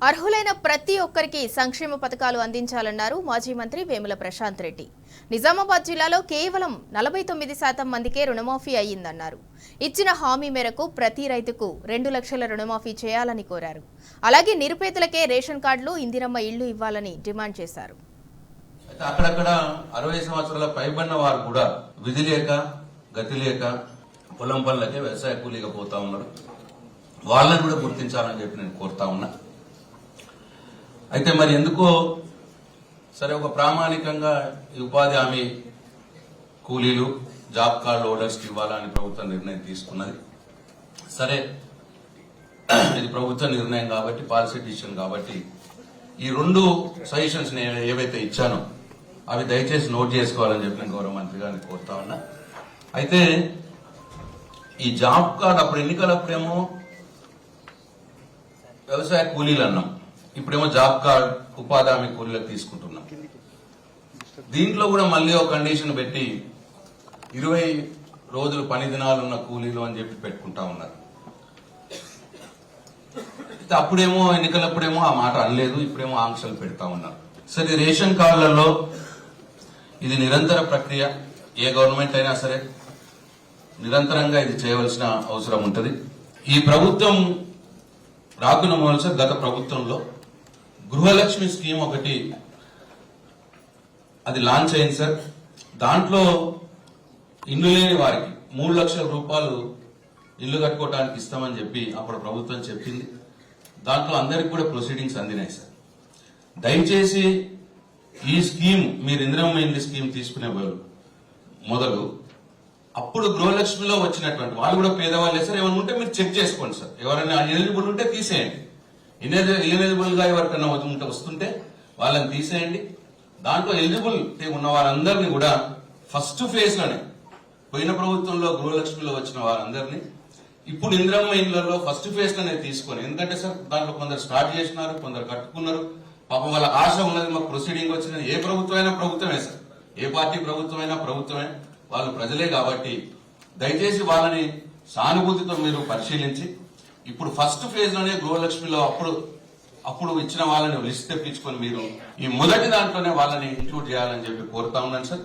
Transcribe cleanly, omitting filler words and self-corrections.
అర్హులైన ప్రతి ఒక్కరికి సంక్షేమ పథకాలు అందించాలన్నారు మాజీ మంత్రి వేముల ప్రశాంత్ రెడ్డి. నిజామాబాద్ జిల్లాలో కేవలం 49% మందికే రుణమాఫీ అయ్యిందన్నారు. ఇచ్చిన హామీ మేరకు ప్రతి రైతుకు 2 లక్షల రుణమాఫీ చేయాలని కోరారు. అలాగే నిరుపేదలకే రేషన్ కార్డులు, ఇందిరమ్మ ఇళ్లు ఇవ్వాలని డిమాండ్ చేశారు. అక్కడక్కడ 60 సంవత్సరాల పైబడిన వారు కూడా విధి లేక గతి లేక పొలం పనులకే వ్యవసాయ కూలీగా పోతా ఉన్నారు. వాళ్ళని కూడా గుర్తించాలని చెప్పి నేను కోరుతా ఉన్నా. అయితే మరి ఎందుకో సరే ఒక ప్రామాణికంగా ఈ ఉపాధి హామీ కూలీలు జాబ్ కార్డు హోల్డర్స్ కి ఇవ్వాలని ప్రభుత్వం నిర్ణయం తీసుకున్నది. సరే ఇది ప్రభుత్వ నిర్ణయం కాబట్టి, పాలసీ డిసిషన్ కాబట్టి ఈ 2 సజెషన్స్ నేను ఏవైతే ఇచ్చానో అవి దయచేసి నోట్ చేసుకోవాలని చెప్పి నేను గౌరవ మంత్రి గారిని కోరుతా ఉన్నా. అయితే ఈ జాబ్ కార్డు అప్పుడు ఎన్నికలప్పుడేమో వ్యవసాయ కూలీలు అన్నాం, ఇప్పుడేమో జాబ్ కార్డ్ ఉపాధి హామీ కూలీలకు తీసుకుంటున్నాం. దీంట్లో కూడా మళ్ళీ ఒక కండిషన్ పెట్టి 20 రోజులు పని దినాలు ఉన్న కూలీలు అని చెప్పి పెట్టుకుంటా ఉన్నారు. అప్పుడేమో ఎన్నికలప్పుడేమో ఆ మాట అనలేదు, ఇప్పుడేమో ఆంక్షలు పెడతా ఉన్నారు. సరే రేషన్ కార్డులలో ఇది నిరంతర ప్రక్రియ, ఏ గవర్నమెంట్ అయినా సరే నిరంతరంగా ఇది చేయవలసిన అవసరం ఉంటుంది. ఈ ప్రభుత్వం రాకున్న మూలస గత ప్రభుత్వంలో గృహలక్ష్మి స్కీమ్ ఒకటి అది లాంచ్ అయింది సార్. దాంట్లో ఇల్లు లేని వారికి 3 లక్షల రూపాయలు ఇల్లు కట్టుకోవడానికి ఇస్తామని చెప్పి అప్పుడు ప్రభుత్వం చెప్పింది. దాంట్లో అందరికి కూడా ప్రొసీడింగ్స్ అందినాయి సార్. దయచేసి ఈ స్కీమ్ మీరు ఇందిరమ్మ ఇల్లు స్కీమ్ తీసుకునే మొదలు అప్పుడు గృహలక్ష్మిలో వచ్చినటువంటి వాళ్ళు కూడా పేదవాళ్ళే సార్. ఏమైనా ఉంటే మీరు చెక్ చేసుకోండి సార్. ఎవరైనా ఎలిజిబుల్ ఉంటే తీసేయండి. ఎలిజిబుల్ గా ఎవరికైనా వస్తుంటే వాళ్ళని తీసేయండి. దాంట్లో ఎలిజిబుల్ ఉన్న వారందరినీ కూడా ఫస్ట్ ఫేజ్ లోనే, పోయిన ప్రభుత్వంలో గృహలక్ష్మిలో వచ్చిన వారందరినీ ఇప్పుడు ఇందిరమ్మ ఇళ్లలో ఫస్ట్ ఫేజ్ లోనే తీసుకొని, ఎందుకంటే సార్ దాంట్లో కొందరు స్టార్ట్ చేసినారు, కొందరు కట్టుకున్నారు. పాపం వాళ్ళ ఆశ ఉన్నది, మాకు ప్రొసీడింగ్ వచ్చింది. ఏ ప్రభుత్వమైనా ప్రభుత్వమే సార్, ఏ పార్టీ ప్రభుత్వమైనా ప్రభుత్వమే, వాళ్ళు ప్రజలే కాబట్టి దయచేసి వాళ్ళని సానుభూతితో మీరు పరిశీలించి ఇప్పుడు ఫస్ట్ ఫేజ్ లోనే గృహలక్ష్మిలో అప్పుడు ఇచ్చిన వాళ్ళని లిస్ట్ తెప్పించుకొని మీరు ఈ మొదటి దాంట్లోనే వాళ్ళని ఇంక్లూడ్ చేయాలని చెప్పి కోరుతా ఉన్నాను సార్.